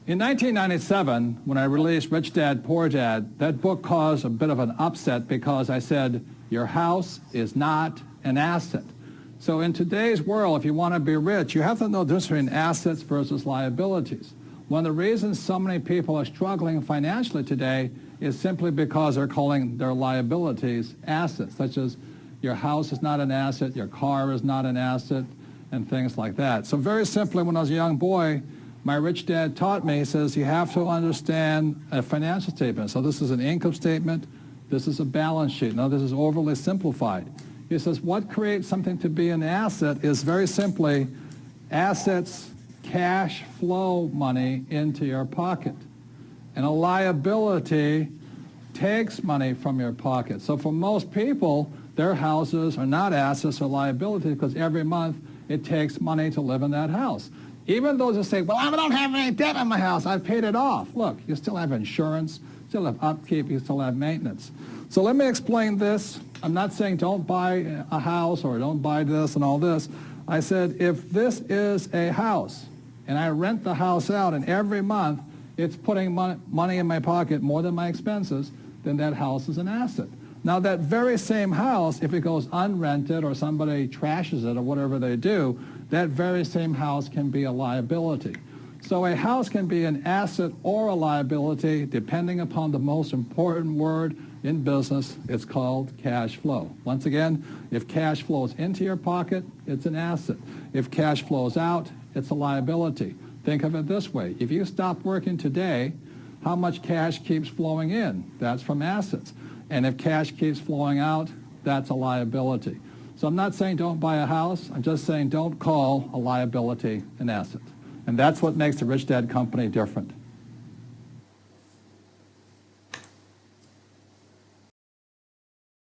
In 1997, when I released Rich Dad, Poor Dad, that book caused a bit of an upset because I said, your house is not an asset. So in today's world, if you want to be rich, you have to know the difference between assets versus liabilities. One of the reasons so many people are struggling financially today is simply because they're calling their liabilities assets, such as your house is not an asset, your car is not an asset, and things like that. So very simply, when I was a young boy, my rich dad taught me, he says, you have to understand a financial statement. So this is an income statement, this is a balance sheet. Now this is overly simplified. He says, what creates something to be an asset is very simply assets, cash flow money into your pocket. And a liability takes money from your pocket. So for most people, their houses are not assets or liabilities because every month it takes money to live in that house. Even those who say, well, I don't have any debt on my house, I've paid it off. Look, you still have insurance, still have upkeep, you still have maintenance. So let me explain this. I'm not saying don't buy a house or don't buy this and all this. I said, if this is a house and I rent the house out and every month it's putting money in my pocket more than my expenses, then that house is an asset. Now that very same house, if it goes unrented or somebody trashes it or whatever they do, that very same house can be a liability. So a house can be an asset or a liability depending upon the most important word in business. It's called cash flow. Once again, if cash flows into your pocket, it's an asset. If cash flows out, it's a liability. Think of it this way. If you stop working today, how much cash keeps flowing in? That's from assets. And if cash keeps flowing out, that's a liability. So I'm not saying don't buy a house. I'm just saying don't call a liability an asset. And that's what makes the Rich Dad Company different.